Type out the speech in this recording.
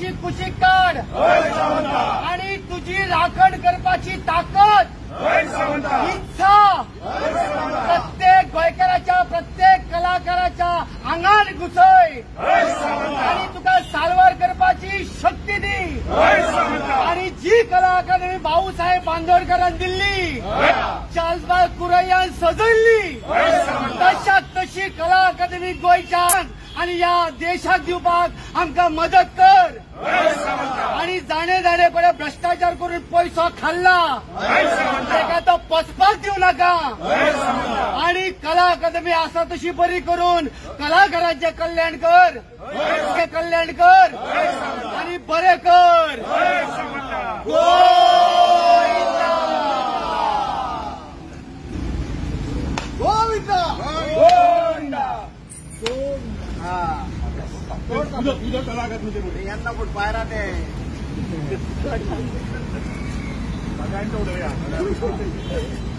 करपाची कुशीक काढ आणि तुझी राखण करपाची ताकद इच्छा प्रत्येक गोंयकाराच्या प्रत्येक कलाकाराच्या आंगान घुसय आणि तुका साल्वार करपाची शक्ती दी आणि जी कला अकादमी भाऊसाहेब बांदोडकरान दिल्ली चार्ल्सबाग कुरैयान सजयल्ली तशाक तशी कला अकादमी गोंयच्यान आणि या देशाक दिवपाक आमकां मदत कर आणि जाणे जाणे कडे भ्रष्टाचार करून पैसो खाल्ला ताका तो पसपाक दिवं नाका आणि कला अकादमी आसा तशी बरी करून कलाकारांचे कल्याण कर आणि बरे कर गोविंदा तुझं कलाकार म्हणजे यांना पण पायरा ते सगळ्यांच्या